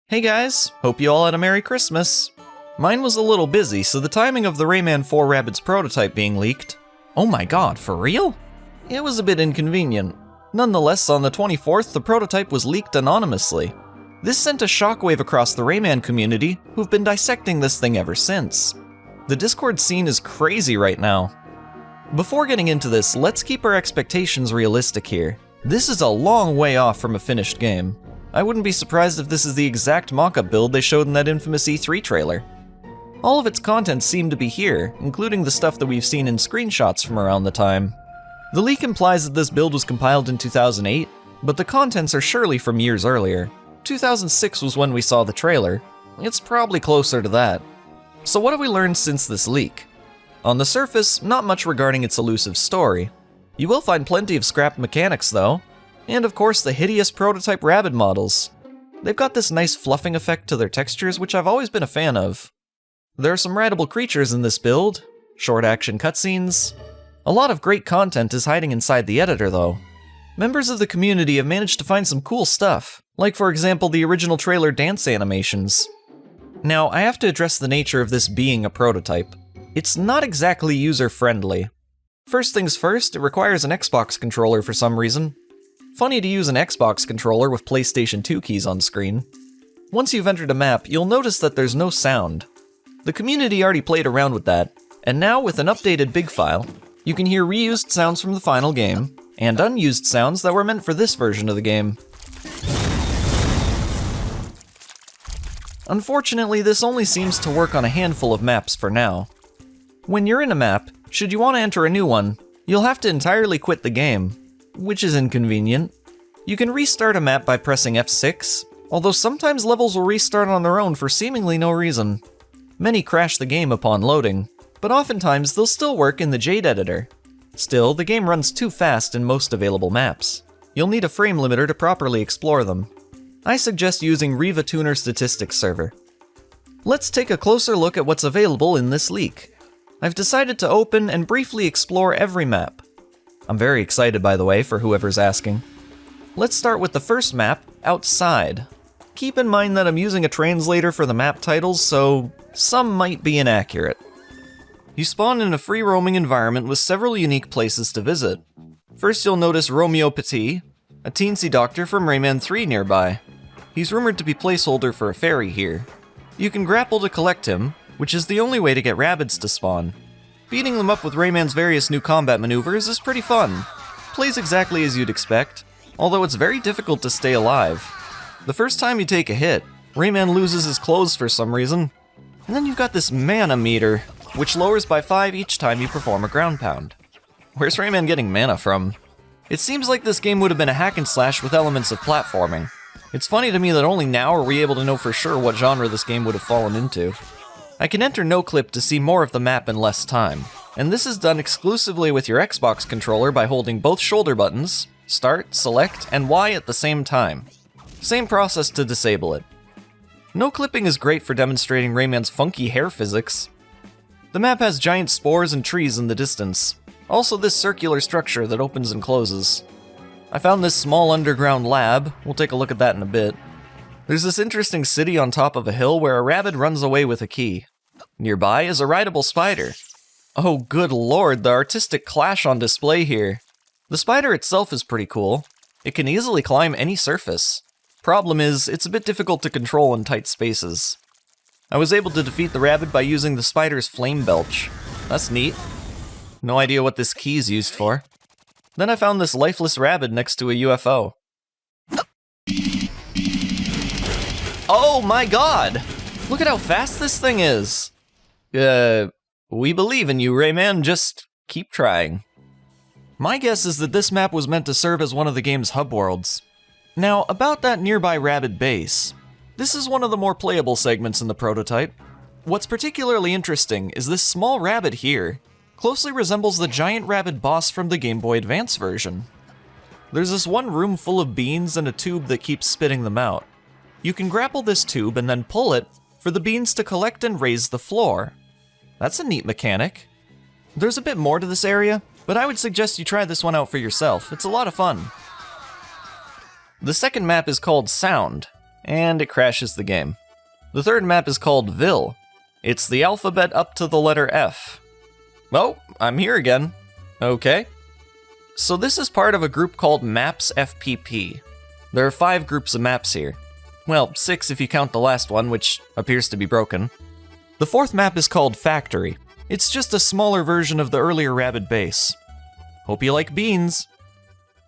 Hey guys, hope you all had a Merry Christmas. Mine was a little busy, so the timing of the Rayman 4 Rabbids prototype being leaked— oh my god, for real? It was a bit inconvenient. Nonetheless, on the 24th, the prototype was leaked anonymously. This sent a shockwave across the Rayman community, who've been dissecting this thing ever since. The Discord scene is crazy right now. Before getting into this, let's keep our expectations realistic here. This is a long way off from a finished game. I wouldn't be surprised if this is the exact mock-up build they showed in that infamous E3 trailer. All of its content seemed to be here, including the stuff that we've seen in screenshots from around the time. The leak implies that this build was compiled in 2008, but the contents are surely from years earlier. 2006 was when we saw the trailer. It's probably closer to that. So what have we learned since this leak? On the surface, not much regarding its elusive story. You will find plenty of scrapped mechanics though, and of course the hideous prototype Rabbid models. They've got this nice fluffing effect to their textures, which I've always been a fan of. There are some rideable creatures in this build, short action cutscenes. A lot of great content is hiding inside the editor though. Members of the community have managed to find some cool stuff, like for example the original trailer dance animations. Now, I have to address the nature of this being a prototype. It's not exactly user-friendly. First things first, it requires an Xbox controller for some reason. Funny to use an Xbox controller with PlayStation 2 keys on screen. Once you've entered a map, you'll notice that there's no sound. The community already played around with that, and now with an updated big file, you can hear reused sounds from the final game, and unused sounds that were meant for this version of the game. Unfortunately, this only seems to work on a handful of maps for now. When you're in a map, should you want to enter a new one, you'll have to entirely quit the game, which is inconvenient. You can restart a map by pressing F6, although sometimes levels will restart on their own for seemingly no reason. Many crash the game upon loading, but oftentimes they'll still work in the Jade editor. Still, the game runs too fast in most available maps. You'll need a frame limiter to properly explore them. I suggest using Riva Tuner Statistics Server. Let's take a closer look at what's available in this leak. I've decided to open and briefly explore every map. I'm very excited, by the way, for whoever's asking. Let's start with the first map, Outside. Keep in mind that I'm using a translator for the map titles, so some might be inaccurate. You spawn in a free-roaming environment with several unique places to visit. First you'll notice Romeo Petit, a teensy doctor from Rayman 3 nearby. He's rumored to be placeholder for a fairy here. You can grapple to collect him, which is the only way to get Rabbids to spawn. Beating them up with Rayman's various new combat maneuvers is pretty fun. Plays exactly as you'd expect, although it's very difficult to stay alive. The first time you take a hit, Rayman loses his clothes for some reason, and then you've got this mana meter, which lowers by 5 each time you perform a ground pound. Where's Rayman getting mana from? It seems like this game would have been a hack and slash with elements of platforming. It's funny to me that only now are we able to know for sure what genre this game would have fallen into. I can enter NoClip to see more of the map in less time, and this is done exclusively with your Xbox controller by holding both shoulder buttons, Start, Select, and Y at the same time. Same process to disable it. NoClipping is great for demonstrating Rayman's funky hair physics. The map has giant spores and trees in the distance, also this circular structure that opens and closes. I found this small underground lab, we'll take a look at that in a bit. There's this interesting city on top of a hill where a rabbit runs away with a key. Nearby is a rideable spider. Oh good lord, the artistic clash on display here. The spider itself is pretty cool. It can easily climb any surface. Problem is, it's a bit difficult to control in tight spaces. I was able to defeat the rabbit by using the spider's flame belch. That's neat. No idea what this key's used for. Then I found this lifeless rabbit next to a UFO. Oh my god! Look at how fast this thing is! We believe in you, Rayman, just keep trying. My guess is that this map was meant to serve as one of the game's hub worlds. Now, about that nearby rabbit base. This is one of the more playable segments in the prototype. What's particularly interesting is this small rabbit here closely resembles the giant rabbit boss from the Game Boy Advance version. There's this one room full of beans and a tube that keeps spitting them out. You can grapple this tube and then pull it for the beans to collect and raise the floor. That's a neat mechanic. There's a bit more to this area, but I would suggest you try this one out for yourself. It's a lot of fun. The second map is called Sound. and it crashes the game. The third map is called Vil. It's the alphabet up to the letter F. Oh, I'm here again. Okay. So this is part of a group called Maps FPP. There are 5 groups of maps here. Well, 6 if you count the last one, which appears to be broken. The 4th map is called Factory. It's just a smaller version of the earlier Rabid base. Hope you like beans.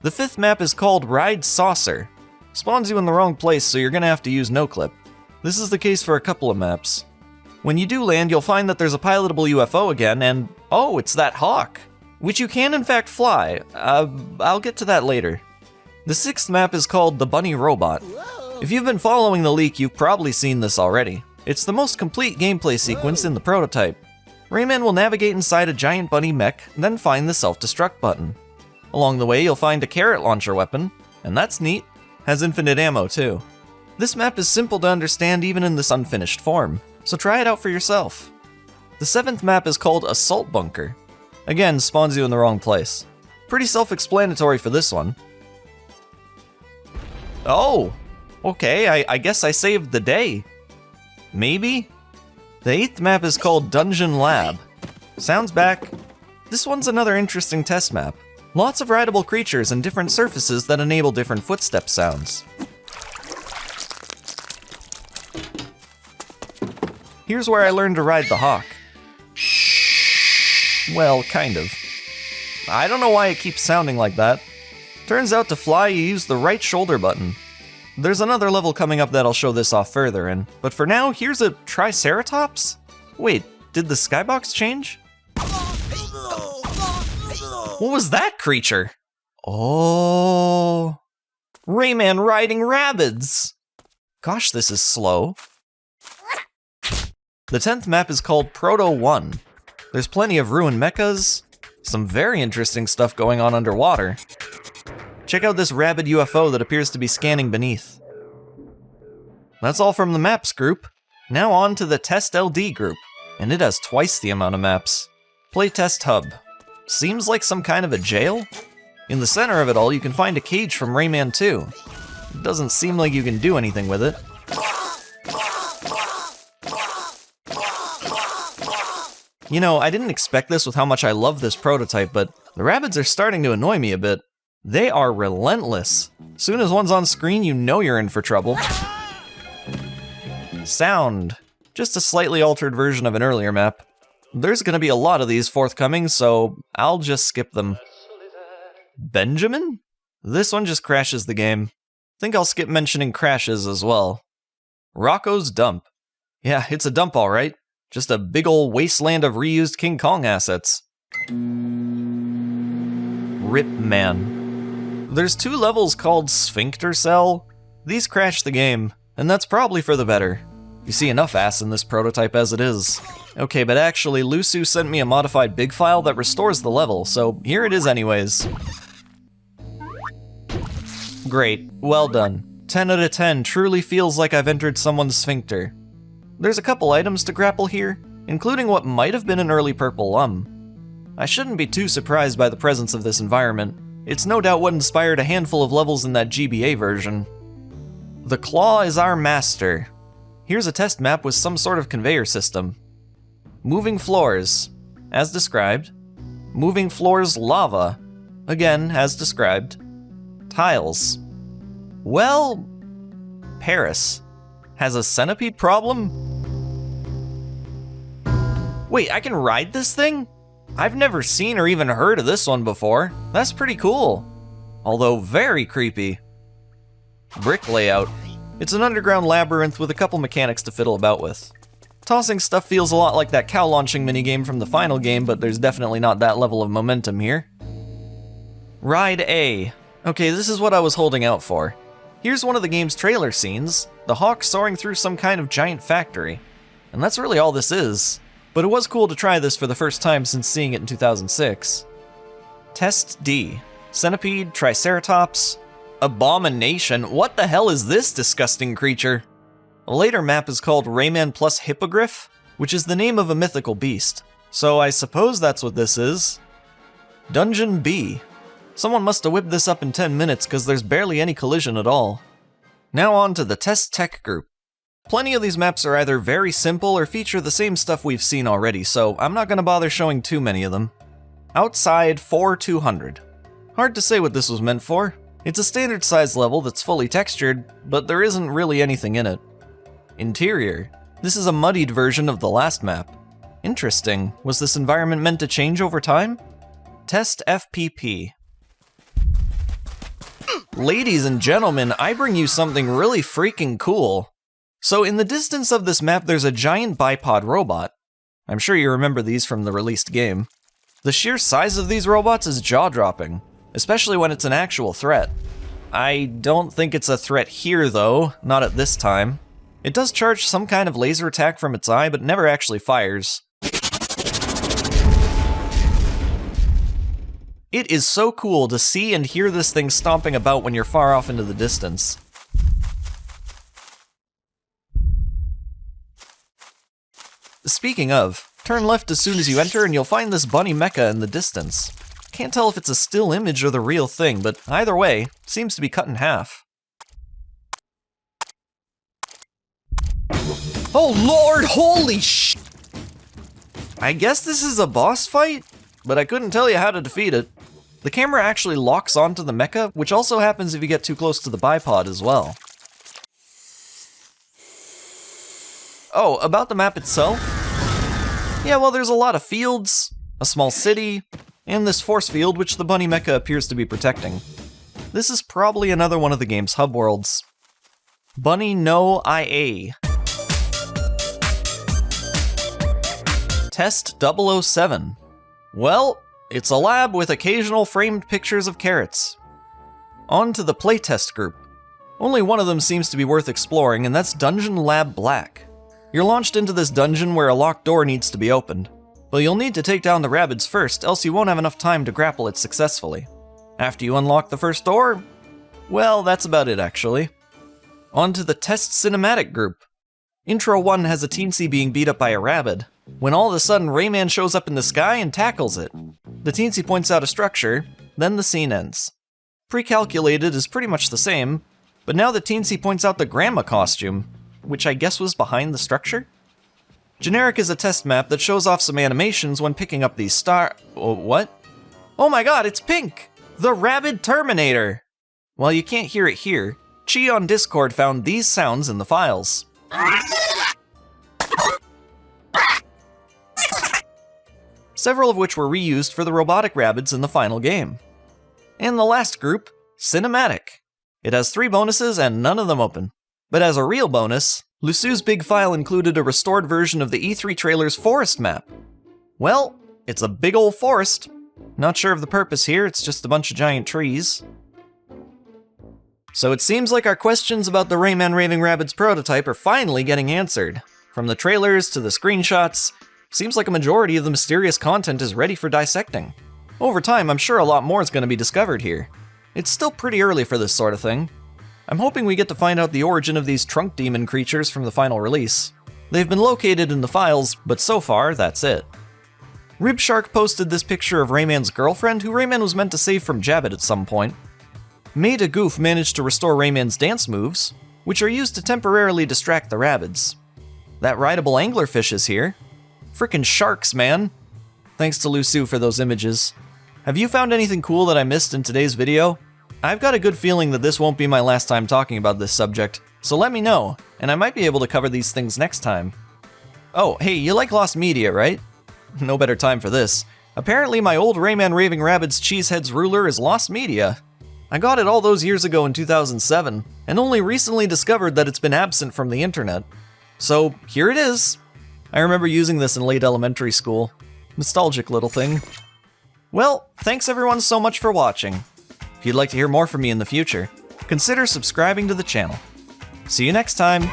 The 5th map is called Ride Saucer. Spawns you in the wrong place, so you're gonna have to use NoClip. This is the case for a couple of maps. When you do land, you'll find that there's a pilotable UFO again, and oh, it's that Hawk, which you can in fact fly. I'll get to that later. The 6th map is called the Bunny Robot. If you've been following the leak, you've probably seen this already. It's the most complete gameplay sequence in the prototype. Rayman will navigate inside a giant bunny mech, and then find the self-destruct button. Along the way, you'll find a carrot launcher weapon, and that's neat. Has infinite ammo too. This map is simple to understand even in this unfinished form, so try it out for yourself. The 7th map is called Assault Bunker. Again, spawns you in the wrong place. Pretty self-explanatory for this one. Oh, okay, I guess I saved the day. Maybe? The 8th map is called Dungeon Lab. Sounds back. This one's another interesting test map. Lots of rideable creatures and different surfaces that enable different footstep sounds. Here's where I learned to ride the Hawk. Well, kind of. I don't know why it keeps sounding like that. Turns out to fly, you use the right shoulder button. There's another level coming up that'll show this off further in, but for now, here's a Triceratops? Wait, did the skybox change? What was that creature? Oh, Rayman riding Rabbids. Gosh, this is slow. The 10th map is called Proto 1. There's plenty of ruined mechas, some very interesting stuff going on underwater. Check out this Rabbid UFO that appears to be scanning beneath. That's all from the maps group. Now on to the Test LD group, and it has twice the amount of maps. Playtest Hub. Seems like some kind of a jail? In the center of it all, you can find a cage from Rayman 2. It doesn't seem like you can do anything with it. You know, I didn't expect this with how much I love this prototype, but the Rabbids are starting to annoy me a bit. They are relentless. Soon as one's on screen, you know you're in for trouble. Sound. Just a slightly altered version of an earlier map. There's gonna be a lot of these forthcoming, so I'll just skip them. Benjamin? This one just crashes the game. Think I'll skip mentioning crashes as well. Rocco's Dump. Yeah, it's a dump alright. Just a big ol' wasteland of reused King Kong assets. Rip Man. There's 2 levels called Sphincter Cell. These crash the game, and that's probably for the better. You see enough ass in this prototype as it is. Okay, but actually, Lusu sent me a modified big file that restores the level, so here it is anyways. Great, well done. 10 out of 10 truly feels like I've entered someone's sphincter. There's a couple items to grapple here, including what might have been an early purple lum. I shouldn't be too surprised by the presence of this environment. It's no doubt what inspired a handful of levels in that GBA version. The Claw is our master. Here's a test map with some sort of conveyor system. Moving floors, as described. Moving floors lava, again, as described. Tiles. Well, Paris has a centipede problem? Wait, I can ride this thing? I've never seen or even heard of this one before. That's pretty cool. Although very creepy. Brick layout. It's an underground labyrinth with a couple mechanics to fiddle about with. Tossing stuff feels a lot like that cow launching minigame from the final game, but there's definitely not that level of momentum here. Ride A. Okay, this is what I was holding out for. Here's one of the game's trailer scenes, the Hawk soaring through some kind of giant factory. And that's really all this is. But it was cool to try this for the first time since seeing it in 2006. Test D. Centipede, Triceratops, Abomination. What the hell is this disgusting creature? A later map is called Rayman plus Hippogriff, which is the name of a mythical beast. So I suppose that's what this is. Dungeon B. Someone must have whipped this up in 10 minutes because there's barely any collision at all. Now on to the Test Tech group. Plenty of these maps are either very simple or feature the same stuff we've seen already, so I'm not going to bother showing too many of them. Outside 4200. Hard to say what this was meant for. It's a standard size level that's fully textured, but there isn't really anything in it. Interior. This is a muddied version of the last map. Interesting. Was this environment meant to change over time? Test FPP. Ladies and gentlemen, I bring you something really freaking cool. So in the distance of this map, there's a giant bipod robot. I'm sure you remember these from the released game. The sheer size of these robots is jaw-dropping, especially when it's an actual threat. I don't think it's a threat here though, not at this time. It does charge some kind of laser attack from its eye, but never actually fires. It is so cool to see and hear this thing stomping about when you're far off into the distance. Speaking of, turn left as soon as you enter and you'll find this bunny mecha in the distance. Can't tell if it's a still image or the real thing, but either way, seems to be cut in half. Oh lord, holy sh! I guess this is a boss fight, but I couldn't tell you how to defeat it. The camera actually locks onto the mecha, which also happens if you get too close to the bipod as well. Oh, about the map itself? Yeah, well, there's a lot of fields, a small city, and this force field which the bunny mecha appears to be protecting. This is probably another one of the game's hub worlds. Bunny no IA. Test 007. Well, it's a lab with occasional framed pictures of carrots. On to the playtest group. Only one of them seems to be worth exploring, and that's Dungeon Lab Black. You're launched into this dungeon where a locked door needs to be opened. But you'll need to take down the Rabbids first, else you won't have enough time to grapple it successfully. After you unlock the first door, well, that's about it actually. On to the Test Cinematic group. Intro 1 has a teensy being beat up by a Rabbid, when all of a sudden Rayman shows up in the sky and tackles it. The teensy points out a structure, then the scene ends. Pre-calculated is pretty much the same, but now the teensy points out the grandma costume, which I guess was behind the structure? Generic is a test map that shows off some animations when picking up these what? Oh my god, it's Pink! The Rabbid Terminator! While you can't hear it here, Chi on Discord found these sounds in the files. Several of which were reused for the robotic Rabbids in the final game. And the last group, Cinematic. It has 3 bonuses and none of them open. But as a real bonus, Lusu's big file included a restored version of the E3 trailer's forest map. Well, it's a big old forest. Not sure of the purpose here, it's just a bunch of giant trees. So it seems like our questions about the Rayman Raving Rabbids prototype are finally getting answered. From the trailers to the screenshots, seems like a majority of the mysterious content is ready for dissecting. Over time, I'm sure a lot more is going to be discovered here. It's still pretty early for this sort of thing. I'm hoping we get to find out the origin of these trunk demon creatures from the final release. They've been located in the files, but so far, that's it. Ribshark posted this picture of Rayman's girlfriend, who Rayman was meant to save from Jabbit at some point. Made a Goof managed to restore Rayman's dance moves, which are used to temporarily distract the Rabbids. That rideable anglerfish is here. Frickin' sharks, man! Thanks to Lusu for those images. Have you found anything cool that I missed in today's video? I've got a good feeling that this won't be my last time talking about this subject, so let me know, and I might be able to cover these things next time. Oh, hey, you like Lost Media, right? No better time for this. Apparently my old Rayman Raving Rabbids Cheeseheads ruler is Lost Media. I got it all those years ago in 2007, and only recently discovered that it's been absent from the internet. So, here it is. I remember using this in late elementary school. Nostalgic little thing. Well, thanks everyone so much for watching. If you'd like to hear more from me in the future, consider subscribing to the channel. See you next time!